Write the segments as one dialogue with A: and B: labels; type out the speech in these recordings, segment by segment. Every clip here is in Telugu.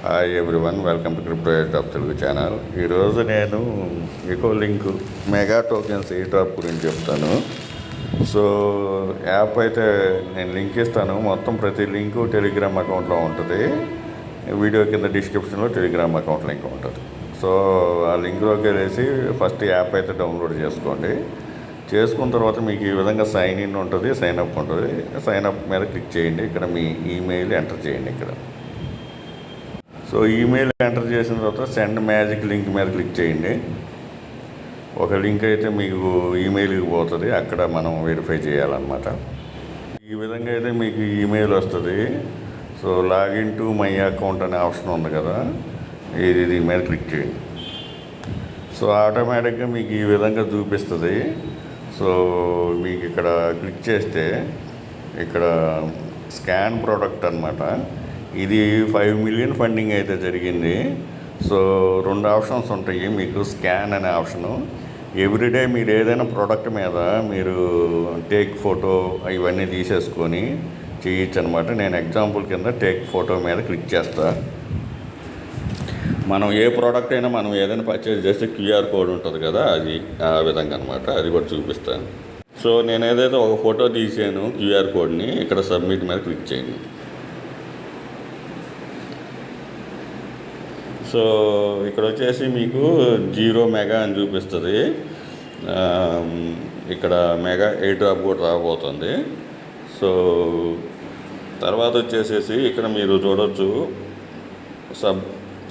A: Hi everyone, welcome to crypto air drop Telugu channel. ఈరోజు నేను ఎకోలింక్ మెగా టోకెన్స్ ఎయిర్ డ్రాప్ గురించి చెప్తాను. సో యాప్ అయితే నేను లింక్ ఇస్తాను. మొత్తం ప్రతి లింకు టెలిగ్రామ్ అకౌంట్లో ఉంటుంది. వీడియో కింద డిస్క్రిప్షన్లో టెలిగ్రామ్ అకౌంట్ లింక్ ఉంటుంది. సో ఆ లింక్లోకి వెళ్ళేసి ఫస్ట్ యాప్ అయితే డౌన్లోడ్ చేసుకోండి. చేసుకున్న తర్వాత మీకు ఈ విధంగా సైన్ ఇన్ ఉంటుంది, సైన్ అప్ ఉంటుంది. సైన్ అప్ మీద క్లిక్ చేయండి. ఇక్కడ మీ ఈమెయిల్ ఎంటర్ చేయండి. ఇక్కడ సో ఈమెయిల్ ఎంటర్ చేసిన తర్వాత సెండ్ మ్యాజిక్ లింక్ మీద క్లిక్ చేయండి. ఒక లింక్ అయితే మీకు ఈమెయిల్కి పోతుంది, అక్కడ మనం వెరిఫై చేయాలన్నమాట. ఈ విధంగా అయితే మీకు ఈమెయిల్ వస్తుంది. So login to my account అనే ఆప్షన్ ఉంది కదా, దీని మీద క్లిక్ చేయండి. సో ఆటోమేటిక్గా మీకు ఈ విధంగా చూపిస్తుంది. సో మీకు ఇక్కడ క్లిక్ చేస్తే ఇక్కడ స్కాన్ ప్రోడక్ట్ అన్నమాట. ఇది 5 మిలియన్ ఫండింగ్ అయితే జరిగింది. సో 2 ఆప్షన్స్ ఉంటాయి మీకు. స్కాన్ అనే ఆప్షను, ఎవ్రీడే మీరు ఏదైనా ప్రోడక్ట్ మీద మీరు టేక్ ఫోటో ఇవన్నీ తీసేసుకొని చేయొచ్చు అనమాట. నేను ఎగ్జాంపుల్ కింద టేక్ ఫోటో మీద క్లిక్ చేస్తా. మనం ఏ ప్రోడక్ట్ అయినా మనం ఏదైనా పర్చేజ్ చేస్తే క్యూఆర్ కోడ్ ఉంటుంది కదా, అది ఆ విధంగా అనమాట. అది కూడా చూపిస్తాను. సో నేను ఏదైతే ఒక ఫోటో తీసాను క్యూఆర్ కోడ్ని, ఇక్కడ సబ్మిట్ మీద క్లిక్ చేయండి. సో ఇక్కడ వచ్చేసి మీకు 0 మెగా అని చూపిస్తుంది. ఇక్కడ మెగా ఎయిర్ డ్రాప్ కూడా రాబోతుంది. సో తర్వాత వచ్చేసేసి ఇక్కడ మీరు చూడవచ్చు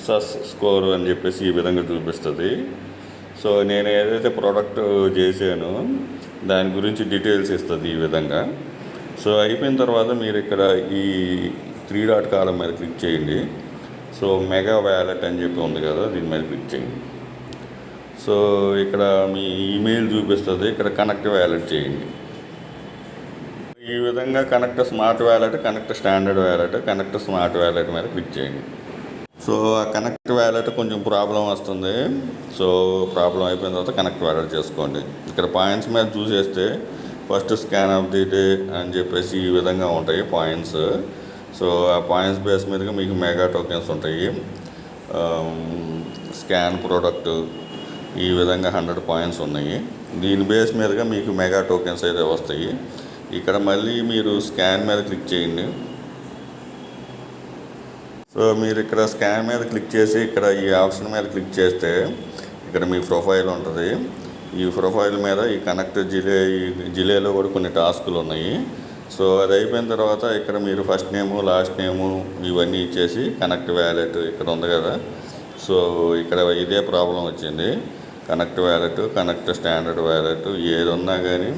A: సస్ స్కోర్ అని చెప్పేసి ఈ విధంగా చూపిస్తుంది. సో నేను ఏదైతే ప్రోడక్ట్ చేశానో దాని గురించి డీటెయిల్స్ ఇస్తుంది ఈ విధంగా. సో అయిపోయిన తర్వాత మీరు ఇక్కడ ఈ 3 డాట్ కాలం మీద క్లిక్ చేయండి. సో మెగా వ్యాలెట్ అని చెప్పి ఉంది కదా, దీని మీద క్లిక్ చేయండి. సో ఇక్కడ మీ ఈమెయిల్ చూపిస్తుంది. ఇక్కడ కనెక్ట్ వ్యాలెట్ చేయండి. ఈ విధంగా connect smart wallet, connect standard wallet, connect smart wallet మీద క్లిక్ చేయండి. సో ఆ కనెక్ట్ వ్యాలెట్ కొంచెం ప్రాబ్లం వస్తుంది. సో ప్రాబ్లం అయిపోయిన తర్వాత కనెక్ట్ వ్యాలెట్ చేసుకోండి. ఇక్కడ పాయింట్స్ మీద చూసేస్తే first scan of the day అని చెప్పేసి ఈ విధంగా ఉంటాయి పాయింట్స్. సో ఆ పాయింట్స్ బేస్ మీదుగా మీకు మెగా టోకెన్స్ ఉంటాయి. స్కాన్ ప్రోడక్ట్ ఈ విధంగా 100 పాయింట్స్ ఉన్నాయి. దీని బేస్ మీదుగా మీకు మెగా టోకెన్స్ అయితే వస్తాయి. ఇక్కడ మళ్ళీ మీరు స్కాన్ మీద క్లిక్ చేయండి. సో మీరు ఇక్కడ స్కాన్ మీద క్లిక్ చేసి ఇక్కడ ఈ ఆప్షన్ మీద క్లిక్ చేస్తే ఇక్కడ మీ ప్రొఫైల్ ఉంటుంది. ఈ ప్రొఫైల్ మీద ఈ కనెక్ట్ జిలేలో కూడా కొన్ని టాస్కులు ఉన్నాయి. సో అది అయిపోయిన తర్వాత ఇక్కడ మీరు ఫస్ట్ నేము, లాస్ట్ నేము ఇవన్నీ ఇచ్చేసి కనెక్ట్ వ్యాలెట్ ఇక్కడ ఉంది కదా. సో ఇక్కడ ఇదే ప్రాబ్లం వచ్చింది. Connect wallet, connect standard wallet ఏది ఉన్నా కానీ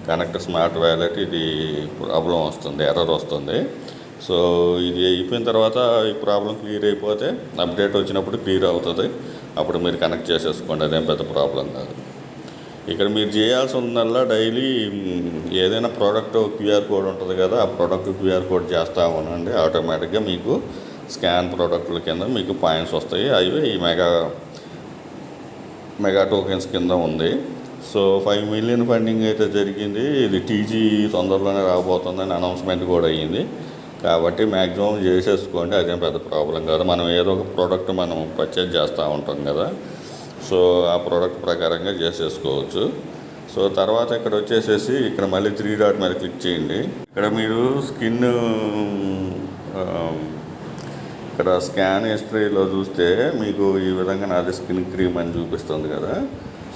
A: కనెక్ట్ స్మార్ట్ వ్యాలెట్ ఇది ప్రాబ్లం వస్తుంది, ఎర్రర్ వస్తుంది. సో ఇది అయిపోయిన తర్వాత ఈ ప్రాబ్లం క్లియర్ అయిపోతే అప్డేట్ వచ్చినప్పుడు క్లియర్ అవుతుంది. అప్పుడు మీరు కనెక్ట్ చేసేసుకోండి, అదేం పెద్ద ప్రాబ్లం కాదు. ఇక్కడ మీరు చేయాల్సి ఉందల్లా డైలీ ఏదైనా ప్రోడక్ట్ క్యూఆర్ కోడ్ ఉంటుంది కదా, ఆ ప్రోడక్ట్ క్యూఆర్ కోడ్ చేస్తూ ఉండండి. ఆటోమేటిక్గా మీకు స్కాన్ ప్రోడక్ట్ల కింద మీకు పాయింట్స్ వస్తాయి. అవి ఈ మెగా టోకెన్స్ కింద ఉంది. సో 5 మిలియన్ ఫండింగ్ అయితే జరిగింది. ఇది టీజీ తొందరలోనే రాబోతుందని అనౌన్స్మెంట్ కూడా అయ్యింది. కాబట్టి మ్యాక్సిమం చేసేసుకోండి, అదేం పెద్ద ప్రాబ్లం కాదు. మనం ఏదో ఒక ప్రోడక్ట్ మనం పర్చేజ్ చేస్తూ ఉంటాం కదా, సో ఆ ప్రోడక్ట్ ప్రకారంగా చేసేసుకోవచ్చు. సో తర్వాత ఇక్కడ వచ్చేసేసి ఇక్కడ మళ్ళీ 3 డాట్ మీద క్లిక్ చేయండి. ఇక్కడ మీరు స్కిన్ ఇక్కడ స్కాన్ హిస్టరీలో చూస్తే మీకు ఈ విధంగా నాది స్కిన్ క్రీమ్ అని చూపిస్తుంది కదా.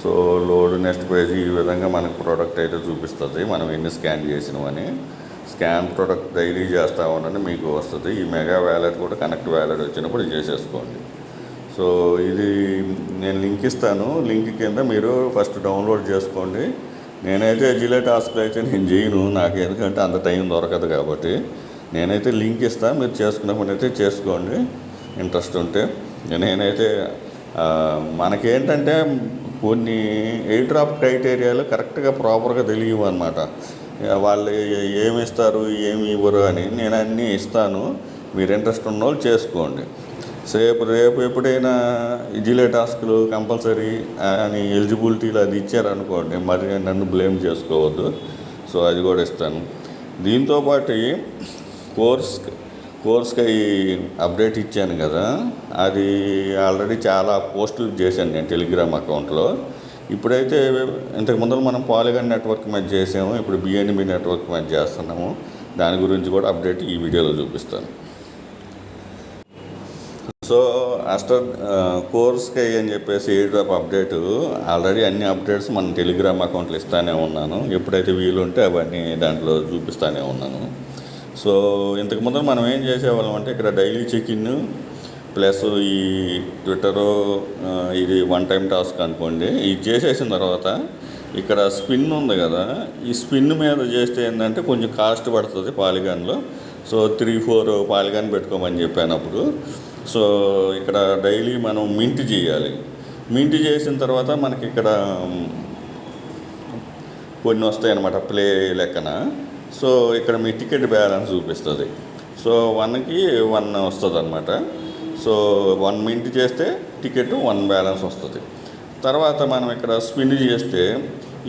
A: సో లోడ్ నెక్స్ట్ పేజీ ఈ విధంగా మనకు ప్రోడక్ట్ అయితే చూపిస్తుంది, మనం ఎన్ని స్కాన్ చేసినామని. స్కాన్ ప్రోడక్ట్ డైలీ చేస్తూ ఉండండి, మీకు వస్తుంది. ఈ మెగా వ్యాలెట్ కూడా కనెక్ట్ వ్యాలెట్ వచ్చినప్పుడు చేసేసుకోండి. సో ఇది నేను లింక్ ఇస్తాను. లింక్ కింద మీరు ఫస్ట్ డౌన్లోడ్ చేసుకోండి. నేనైతే జిలే టాస్క్లు అయితే నేను చేయను, నాకు ఎందుకంటే అంత టైం దొరకదు కాబట్టి. నేనైతే లింక్ ఇస్తాను, మీరు చేసుకున్నప్పుడైతే చేసుకోండి ఇంట్రెస్ట్ ఉంటే. నేనైతే మనకేంటంటే కొన్ని ఎయిర్ డ్రాప్ క్రైటీరియాలు కరెక్ట్గా ప్రాపర్గా తెలియవు అనమాట. వాళ్ళు ఏమి ఇస్తారు ఏమి ఇవ్వరు అని నేను అన్నీ ఇస్తాను. మీరు ఇంట్రెస్ట్ ఉన్న వాళ్ళు చేసుకోండి. రేపు ఎప్పుడైనా జిలే టాస్క్లు కంపల్సరీ అని ఎలిజిబిలిటీలు అది ఇచ్చారనుకోండి, మరి నన్ను బ్లేమ్ చేసుకోవద్దు. సో అది కూడా ఇస్తాను. దీంతోపాటు కోర్స్ కోర్స్కి అప్డేట్ ఇచ్చాను కదా, అది ఆల్రెడీ చాలా పోస్టులు చేశాను నేను టెలిగ్రామ్ అకౌంట్లో. ఇప్పుడైతే ఇంతకు ముందు మనం పాలిగాన్ నెట్వర్క్ మీద చేసాము, ఇప్పుడు బిఎన్బి నెట్వర్క్ మీద చేస్తున్నాము. దాని గురించి కూడా అప్డేట్ ఈ వీడియోలో చూపిస్తాను. సో కోర్స్కి అని చెప్పేసి ఎయిర్ డ్రాప్ అప్డేటు ఆల్రెడీ అన్ని అప్డేట్స్ మన టెలిగ్రామ్ అకౌంట్లో ఇస్తానే ఉన్నాను. ఎప్పుడైతే వీలుంటే అవన్నీ దాంట్లో చూపిస్తానే ఉన్నాను. సో ఇంతకుముందు మనం ఏం చేసేవాళ్ళం అంటే ఇక్కడ డైలీ చెక్-ఇన్ ప్లస్ ఈ ట్విట్టరు ఇది వన్ టైం టాస్క్ అనుకోండి, ఇది చేసేసిన తర్వాత ఇక్కడ స్పిన్ ఉంది కదా, ఈ స్పిన్ మీద చేస్తే ఏంటంటే కొంచెం కాస్ట్ పడుతుంది పాలిగాన్లో. సో 3-4 పాలిగాన్ పెట్టుకోమని చెప్పానప్పుడు. సో ఇక్కడ డైలీ మనం మింట్ చేయాలి. మింట్ చేసిన తర్వాత మనకి ఇక్కడ కొన్ని వస్తాయి అన్నమాట ప్లే లెక్కన. సో ఇక్కడ మీ టికెట్ బ్యాలెన్స్ చూపిస్తుంది. సో 1కి 1 వస్తుంది అనమాట. సో 1 మింట్ చేస్తే టికెట్ 1 బ్యాలెన్స్ వస్తుంది. తర్వాత మనం ఇక్కడ స్పిన్ చేస్తే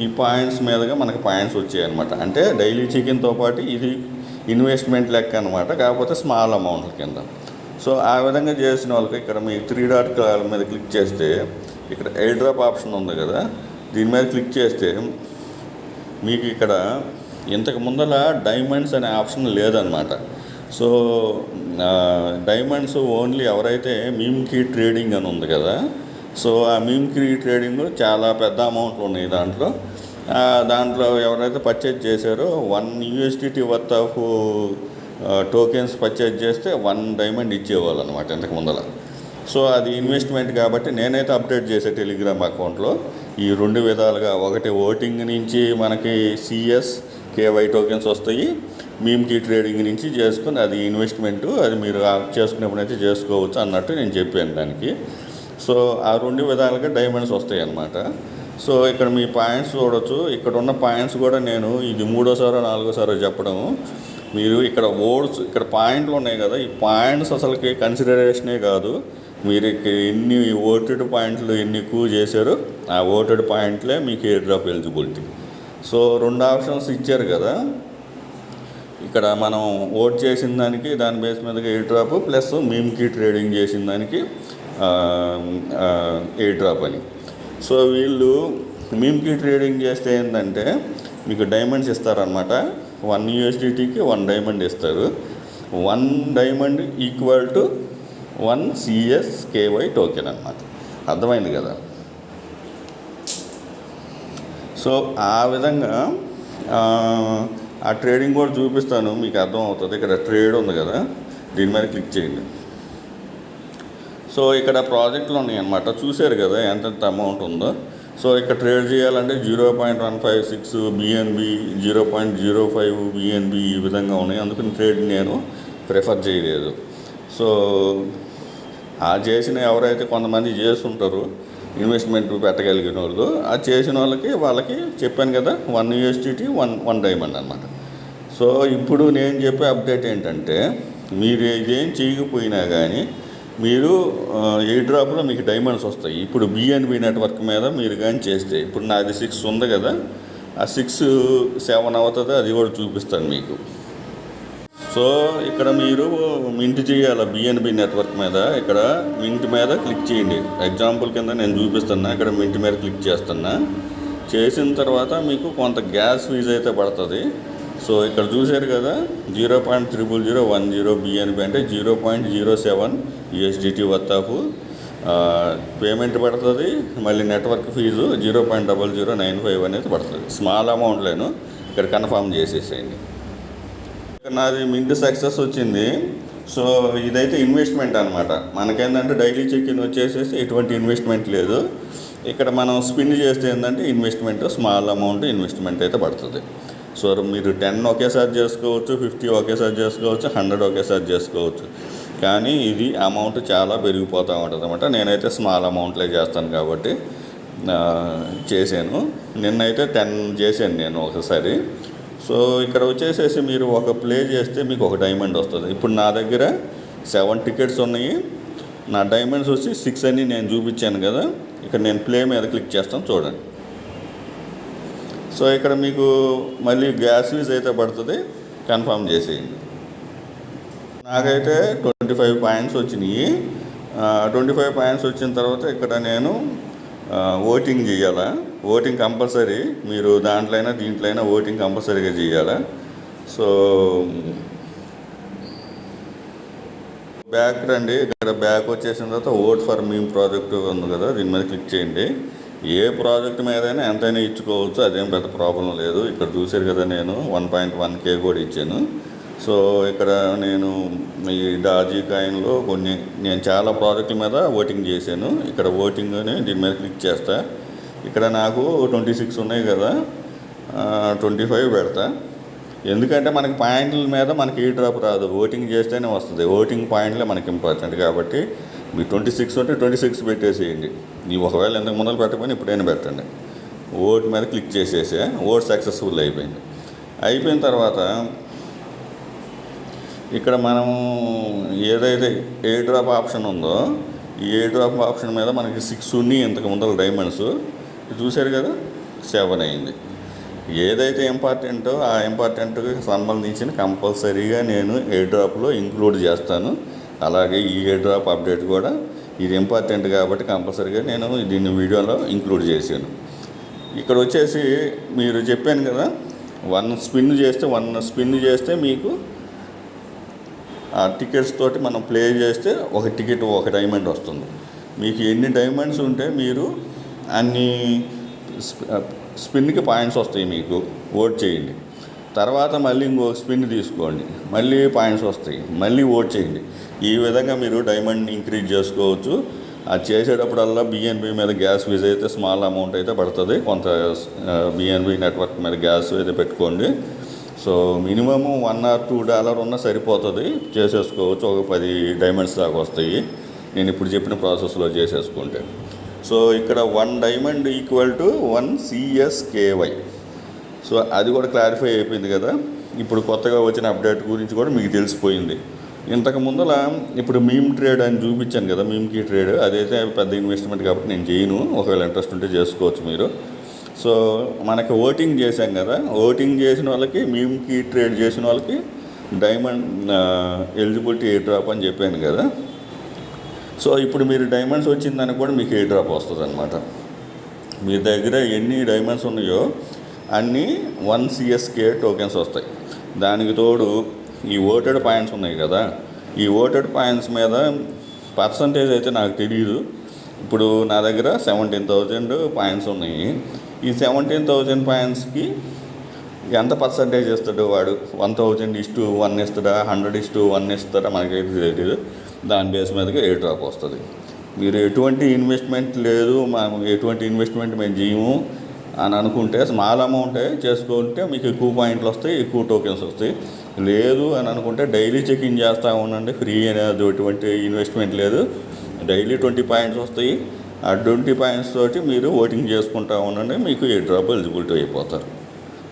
A: ఈ పాయింట్స్ మీదుగా మనకి పాయింట్స్ వచ్చాయి అనమాట. అంటే డైలీ చెకిన్తో పాటు ఇది ఇన్వెస్ట్మెంట్ లెక్క అనమాట, కాకపోతే స్మాల్ అమౌంట్ల కింద. సో ఆ విధంగా చేసిన వాళ్ళకి ఇక్కడ మీ 3 డాట్ మీద క్లిక్ చేస్తే ఇక్కడ ఎయిర్ డ్రాప్ ఆప్షన్ ఉంది కదా, దీని మీద క్లిక్ చేస్తే మీకు ఇక్కడ ఇంతకు ముందర డైమండ్స్ అనే ఆప్షన్ లేదనమాట. సో డైమండ్స్ ఓన్లీ ఎవరైతే మీమ్కి ట్రేడింగ్ అని ఉంది కదా, సో ఆ మీమ్కి ట్రేడింగ్ చాలా పెద్ద అమౌంట్లు ఉన్నాయి దాంట్లో. దాంట్లో ఎవరైతే పర్చేజ్ చేశారో 1 USDT worth of tokens purchase చేస్తే 1 డైమండ్ ఇచ్చేవాళ్ళు అనమాట ఇంతకు ముందర. సో అది ఇన్వెస్ట్మెంట్ కాబట్టి నేనైతే అప్డేట్ చేసే టెలిగ్రామ్ అకౌంట్లో ఈ 2 విధాలుగా, ఒకటి ఓటింగ్ నుంచి మనకి CS KY టోకెన్స్ వస్తాయి, మీమ్కి ట్రేడింగ్ నుంచి చేసుకుని అది ఇన్వెస్ట్మెంటు, అది మీరు చేసుకునేప్పుడైతే చేసుకోవచ్చు అన్నట్టు నేను చెప్పాను దానికి. సో ఆ 2 విధాలుగా డైమండ్స్ వస్తాయి అన్నమాట. సో ఇక్కడ మీ పాయింట్స్ చూడవచ్చు. ఇక్కడ ఉన్న పాయింట్స్ కూడా నేను ఇది 3వ సారో 4వ సారో చెప్పడం, మీరు ఇక్కడ ఓట్స్ ఇక్కడ పాయింట్లు ఉన్నాయి కదా, ఈ పాయింట్స్ అసలుకి కన్సిడరేషనే కాదు. మీరు ఎన్ని ఓటెడ్ పాయింట్లు ఎన్ని ఎక్కువ చేశారో ఆ ఓటెడ్ పాయింట్లే మీకు air drop eligibility. So 2 options ఇచ్చారు కదా, ఇక్కడ మనం ఓట్ చేసిన దానికి దాని బేస్ మీదగా ఎయిర్ డ్రాప్ ప్లస్ మీమ్కి ట్రేడింగ్ చేసిన దానికి ఎయిర్ డ్రాప్ అని. సో వీళ్ళు మీమ్కి ట్రేడింగ్ చేస్తే ఏంటంటే మీకు డైమండ్స్ ఇస్తారనమాట. 1 USDTకి 1 డైమండ్ ఇస్తారు. 1 diamond equal to 1 CS KY token అనమాట. అర్థమైంది కదా. సో ఆ విధంగా ఆ ట్రేడింగ్ కూడా చూపిస్తాను, మీకు అర్థం అవుతుంది. ఇక్కడ ట్రేడ్ ఉంది కదా, దీని మీద క్లిక్ చేయండి. సో ఇక్కడ ప్రాజెక్టులు ఉన్నాయి అన్నమాట, చూశారు కదా ఎంతెంత అమౌంట్ ఉందో. సో ఇక్కడ ట్రేడ్ చేయాలంటే 0.156 BNB, 0.05 BNB ఈ విధంగా ఉన్నాయి. అందుకని ట్రేడ్ నేను ప్రిఫర్ చేయలేదు. సో ఆ చేసిన ఎవరైతే కొంతమంది చేస్తుంటారు ఇన్వెస్ట్మెంట్ పెట్టగలిగిన వాళ్ళు, ఆ చేసిన వాళ్ళకి చెప్పాను కదా 1 USDT 1 డైమండ్ అనమాట. సో ఇప్పుడు నేను చెప్పే అప్డేట్ ఏంటంటే, మీరు ఇదేం చేయకపోయినా కానీ మీరు ఎయిర్ డ్రాప్లో మీకు డైమండ్స్ వస్తాయి. ఇప్పుడు బిఎన్బి నెట్వర్క్ మీద మీరు కానీ చేస్తే, ఇప్పుడు నాది 6 ఉంది కదా, ఆ 6 7 అవుతుంది, అది కూడా చూపిస్తాను మీకు. సో ఇక్కడ మీరు మింట్ చేయాలి బిఎన్బి నెట్వర్క్ మీద. ఇక్కడ మింట్ మీద క్లిక్ చేయండి. ఎగ్జాంపుల్ కింద నేను చూపిస్తున్నా. ఇక్కడ మింట్ మీద క్లిక్ చేస్తున్నా. చేసిన తర్వాత మీకు కొంత గ్యాస్ ఫీజు అయితే పడుతుంది. సో ఇక్కడ చూశారు కదా 0.00010 BNB అంటే 0.07 USDT వర్త్ ఆఫ్ పేమెంట్ పడుతుంది. మళ్ళీ నెట్వర్క్ ఫీజు 0.0095 అనేది పడుతుంది. స్మాల్ అమౌంట్లేను, ఇక్కడ కన్ఫర్మ్ చేసేసేయండి. నాది మింట్ సక్సెస్ వచ్చింది. సో ఇదైతే ఇన్వెస్ట్మెంట్ అనమాట. మనకేంటంటే డైలీ చెక్-ఇన్ వచ్చేసేసి ఎటువంటి ఇన్వెస్ట్మెంట్ లేదు. ఇక్కడ మనం స్పిన్ చేస్తే ఏంటంటే ఇన్వెస్ట్మెంట్, స్మాల్ అమౌంట్ ఇన్వెస్ట్మెంట్ అయితే పడుతుంది. సో మీరు 10 ఒకేసారి చేసుకోవచ్చు, 50 ఒకేసారి చేసుకోవచ్చు, 100 ఒకేసారి చేసుకోవచ్చు. కానీ ఇది అమౌంట్ చాలా పెరిగిపోతూ ఉంటుంది అనమాట. నేనైతే స్మాల్ అమౌంట్లే చేస్తాను కాబట్టి చేశాను. నిన్నైతే 10 చేశాను నేను ఒకసారి. సో ఇక్కడ వచ్చేసేసి మీరు ఒక ప్లే చేస్తే మీకు ఒక డైమండ్ వస్తుంది. ఇప్పుడు నా దగ్గర 7 టికెట్స్ ఉన్నాయి. నా డైమండ్స్ వచ్చి 6 అని నేను చూపించాను కదా. ఇక్కడ నేను ప్లే మీద క్లిక్ చేస్తాను, చూడండి. సో ఇక్కడ మీకు మళ్ళీ గ్యాస్ ఫీజ్ అయితే పడుతుంది, కన్ఫర్మ్ చేసేయండి. నాకైతే 25 పాయింట్స్ వచ్చినాయి. 25 పాయింట్స్ వచ్చిన తర్వాత ఇక్కడ నేను ఓటింగ్ చేయాలా. ఓటింగ్ కంపల్సరీ, మీరు దీంట్లో అయినా ఓటింగ్ కంపల్సరీగా చేయాలా. సో బ్యాక్ రండి. ఇక్కడ బ్యాక్ వచ్చేసిన తర్వాత ఓట్ ఫర్ మీమ్ ప్రాజెక్ట్ ఉంది కదా, దీని మీద క్లిక్ చేయండి. ఏ ప్రాజెక్ట్ మీదైనా ఎంతైనా ఇచ్చుకోవచ్చు, అదేం పెద్ద ప్రాబ్లం లేదు. ఇక్కడ చూసారు కదా, నేను 1.1K కూడా ఇచ్చాను. సో ఇక్కడ నేను ఈ డాజీ కాయిన్లో నేను చాలా ప్రాజెక్టుల మీద ఓటింగ్ చేశాను. ఇక్కడ ఓటింగ్ అని దీని మీద క్లిక్ చేస్తా. ఇక్కడ నాకు 26 ఉన్నాయి కదా, 25 పెడతా. ఎందుకంటే మనకి పాయింట్ల మీద మనకి ఈ డ్రాప్ రాదు, ఓటింగ్ చేస్తేనే వస్తుంది. ఓటింగ్ పాయింట్లే మనకి ఇంపార్టెంట్ కాబట్టి మీరు 26 ఉంటే 26 పెట్టేసేయండి. ఈ ఒకవేళ ఎందుకు ముందర పెట్టకపోయినా ఇప్పుడైనా పెట్టండి. ఓట్ మీద క్లిక్ చేసేసే ఓట్ సక్సెస్ఫుల్ అయిపోయింది. అయిపోయిన తర్వాత ఇక్కడ మనం ఏదైతే ఏ డ్రాప్ ఆప్షన్ ఉందో, ఈ ఏ డ్రాప్ ఆప్షన్ మీద మనకి 6 ఉన్నాయి ఇంతకు ముందర డైమండ్స్. చూశారు కదా, 7 అయింది. ఏదైతే ఇంపార్టెంటో ఆ ఇంపార్టెంట్కి సంబంధించిన కంపల్సరీగా నేను ఏ డ్రాప్లో ఇంక్లూడ్ చేస్తాను. అలాగే ఈ ఏ డ్రాప్ అప్డేట్ కూడా ఇది ఇంపార్టెంట్ కాబట్టి కంపల్సరీగా నేను దీన్ని వీడియోలో ఇంక్లూడ్ చేశాను. ఇక్కడ వచ్చేసి మీరు చెప్పాను కదా, 1 స్పిన్ చేస్తే మీకు ఆ టికెట్స్ తోటి మనం ప్లే చేస్తే ఒక టికెట్ ఒక డైమండ్ వస్తుంది. మీకు ఎన్ని డైమండ్స్ ఉంటే మీరు అన్ని స్పిన్కి పాయింట్స్ వస్తాయి. మీకు ఓట్ చేయండి, తర్వాత మళ్ళీ ఇంకొక స్పిన్ తీసుకోండి, మళ్ళీ పాయింట్స్ వస్తాయి, మళ్ళీ ఓట్ చేయండి. ఈ విధంగా మీరు డైమండ్ని ఇంక్రీజ్ చేసుకోవచ్చు. అది చేసేటప్పుడల్లా బిఎన్బి మీద గ్యాస్ ఫీజ్ అయితే స్మాల్ అమౌంట్ అయితే పడుతుంది. కొంత బిఎన్బి నెట్వర్క్ మీద గ్యాస్ అయితే పెట్టుకోండి. సో మినిమము $1 or $2 ఉన్నా సరిపోతుంది, చేసేసుకోవచ్చు. ఒక 10 డైమండ్స్ దాకా వస్తాయి నేను ఇప్పుడు చెప్పిన ప్రాసెస్లో చేసేసుకుంటే. సో ఇక్కడ 1 diamond equal to 1 CSKY. So అది కూడా క్లారిఫై అయిపోయింది కదా. ఇప్పుడు కొత్తగా వచ్చిన అప్డేట్ గురించి కూడా మీకు తెలిసిపోయింది. ఇంతకు ముందర ఇప్పుడు మీమ్ ట్రేడ్ అని చూపించాను కదా, మీమ్ కీ ట్రేడ్, అదైతే పెద్ద ఇన్వెస్ట్మెంట్ కాబట్టి నేను చేయను. ఒకవేళ ఇంట్రెస్ట్ ఉంటే చేసుకోవచ్చు మీరు. సో మనకి ఓటింగ్ చేశాం కదా, ఓటింగ్ చేసిన వాళ్ళకి, మీమ్ కీ ట్రేడ్ చేసిన వాళ్ళకి డైమండ్ ఎలిజిబిలిటీ ఏ డ్రాప్ అని చెప్పాను కదా. సో ఇప్పుడు మీరు డైమండ్స్ వచ్చిందని కూడా మీకు ఏ డ్రాప్ వస్తుంది అనమాట. మీ దగ్గర ఎన్ని డైమండ్స్ ఉన్నాయో అన్నీ 1 CSK టోకెన్స్ వస్తాయి. దానికి తోడు ఈ ఓటెడ్ పాయింట్స్ ఉన్నాయి కదా, ఈ ఓటెడ్ పాయింట్స్ మీద పర్సంటేజ్ అయితే నాకు తెలియదు. ఇప్పుడు నా దగ్గర 17,000 పాయింట్స్ ఉన్నాయి. ఈ 17,000 పాయింట్స్కి ఎంత పర్సంటేజ్ ఇస్తాడు వాడు? 1,000:1 ఇస్తాడా, 100:1 ఇస్తాడా, మనకైతే తెలియదు. దాని బేస్ మీదగా ఏ డ్రాప్ వస్తుంది. మీరు ఎటువంటి ఇన్వెస్ట్మెంట్ లేదు, మనం ఎటువంటి ఇన్వెస్ట్మెంట్ మేము చేయము అని అనుకుంటే, స్మాల్ అమౌంటే చేసుకుంటే మీకు ఎక్కువ పాయింట్లు వస్తాయి, ఎక్కువ టోకెన్స్ వస్తాయి. లేదు అని అనుకుంటే డైలీ చెకింగ్ చేస్తూ ఉండండి. ఫ్రీ అనేది ఎటువంటి ఇన్వెస్ట్మెంట్ లేదు. డైలీ 20 పాయింట్స్ వస్తాయి. ఆ 20 పాయింట్స్ తోటి మీరు ఓటింగ్ చేసుకుంటూ ఉండండి, మీకు ఏ డ్రాప్ ఎలిజిబిలిటీ అయిపోతారు.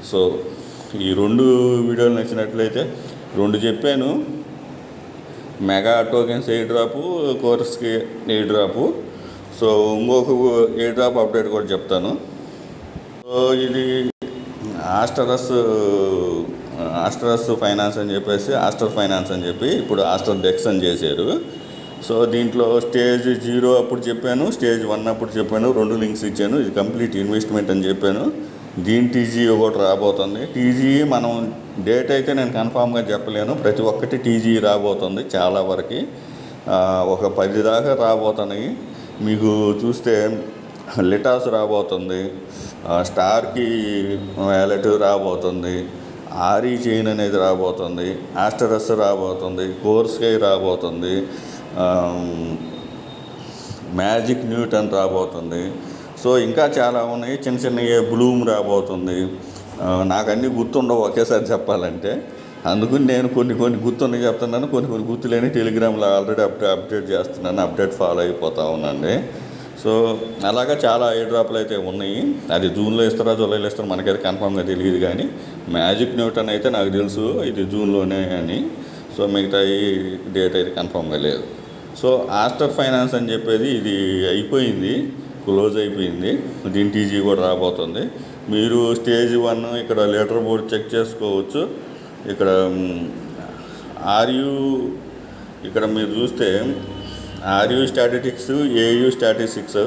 A: సో ఈ 2 వీడియోలు నచ్చినట్లయితే 2 చెప్పాను. మెగా టోకెన్స్ ఏ డ్రాపు, కోర్స్కి ఏ డ్రాపు. సో ఇంకొక ఏ డ్రాప్ అప్డేట్ కూడా చెప్తాను. సో ఇది ఆస్టరస్ ఫైనాన్స్ అని చెప్పేసి, ఆస్టర్ ఫైనాన్స్ అని చెప్పి ఇప్పుడు ఆస్టర్ డెక్స్ అని చేశారు. సో దీంట్లో స్టేజ్ 0 అప్పుడు చెప్పాను, స్టేజ్ 1 అప్పుడు చెప్పాను, 2 లింక్స్ ఇచ్చాను. ఇది కంప్లీట్ ఇన్వెస్ట్మెంట్ అని చెప్పాను. దీని టీజీ ఒకటి రాబోతుంది. టీజీ మనం డేట్ అయితే నేను కన్ఫామ్గా చెప్పలేను. ప్రతి ఒక్కటి టీజీ రాబోతుంది చాలా వరకు, ఒక 10 దాకా రాబోతున్నాయి. మీకు చూస్తే లిటాస్ రాబోతుంది, స్టార్కి వ్యాలెట్ రాబోతుంది, ఆరీ చైన్ అనేది రాబోతుంది, ఆస్టరస్ రాబోతుంది, కోర్స్కై రాబోతుంది, మ్యాజిక్ న్యూటన్ రాబోతుంది. సో ఇంకా చాలా ఉన్నాయి, చిన్న చిన్నవి. బ్లూమ్ రాబోతుంది. నాకు అన్నీ గుర్తుండవు ఒకేసారి చెప్పాలంటే, అందుకని నేను కొన్ని గుర్తున్నాయి చెప్తున్నాను, కొన్ని గుర్తులేని టెలిగ్రామ్లో ఆల్రెడీ అప్డేట్ చేస్తున్నాను, అప్డేట్ ఫాలో అయిపోతూ ఉన్నాండి. సో అలాగా చాలా ఎయిర్ డ్రాప్లు అయితే ఉన్నాయి. అది జూన్లో ఇస్తారా జూలైలో ఇస్తారా మనకైతే కన్ఫామ్గా తెలియదు, కానీ మ్యాజిక్ న్యూటన్ అయితే నాకు తెలుసు ఇది జూన్లోనే అని. సో మిగతా డేట్ అయితే కన్ఫామ్గా లేదు. సో ఆస్టర్ ఫైనాన్స్ అని చెప్పేది ఇది అయిపోయింది, క్లోజ్ అయిపోయింది. దీని టీజీ కూడా రాబోతుంది. మీరు స్టేజ్ 1 ఇక్కడ లెటర్ బోర్డ్ చెక్ చేసుకోవచ్చు. ఇక్కడ ఆర్యూ ఇక్కడ మీరు చూస్తే ఆర్యూ స్టాటిస్టిక్స్, ఏయూ స్టాటిస్టిక్స్,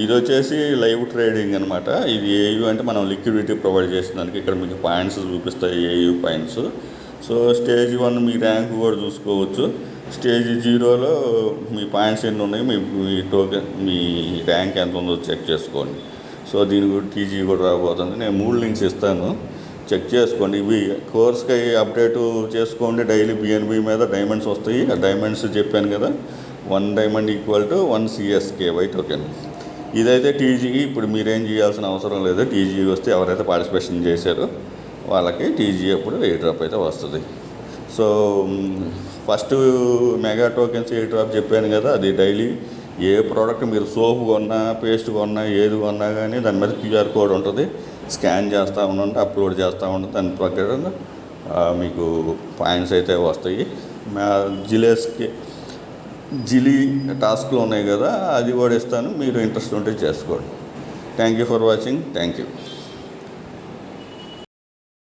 A: ఇది వచ్చేసి లైవ్ ట్రేడింగ్ అనమాట. ఇది ఏయూ అంటే మనం లిక్విడిటీ ప్రొవైడ్ చేసేదానికి. ఇక్కడ మీకు పాయింట్స్ చూపిస్తాయి, ఏయూ పాయింట్స్. సో స్టేజ్ 1 మీ ర్యాంక్ కూడా చూసుకోవచ్చు. స్టేజ్ 0లో మీ పాయింట్స్ ఎన్ని ఉన్నాయి, మీ టోకెన్, మీ ర్యాంక్ ఎంత ఉందో చెక్ చేసుకోండి. సో దీని కూడా టీజీ కూడా రాబోతుంది. నేను 3 లింక్స్ ఇస్తాను, చెక్ చేసుకోండి. ఇవి కోర్స్కి అప్డేట్ చేసుకోండి. డైలీ బిఎన్బి మీద డైమండ్స్ వస్తాయి. ఆ డైమండ్స్ చెప్పాను కదా, 1 diamond equal to 1 CSKY token. ఇదైతే టీజీకి ఇప్పుడు మీరేం చేయాల్సిన అవసరం లేదు. టీజీ వస్తే ఎవరైతే పార్టిసిపేషన్ చేశారో వాళ్ళకి టీజీ అప్పుడు ఎయిర్ డ్రాప్ అయితే వస్తుంది. So first mega tokens air drop చెప్పాను కదా, అది డైలీ ఏ ప్రోడక్ట్ మీరు సోప్ కొన్నా, పేస్ట్ కొన్నా, ఏది కొన్నా కానీ దాని మీద క్యూఆర్ కోడ్ ఉంటుంది. స్కాన్ చేస్తూ ఉండండి, అప్లోడ్ చేస్తూ ఉండండి. దాని ప్రకారం మీకు పాయింట్స్ అయితే వస్తాయి. జిలీ టాస్క్లు ఉన్నాయి కదా, అది కూడా ఇస్తాను. మీరు ఇంట్రెస్ట్ ఉంటే చేసుకోండి. Thank you for watching. Thank you.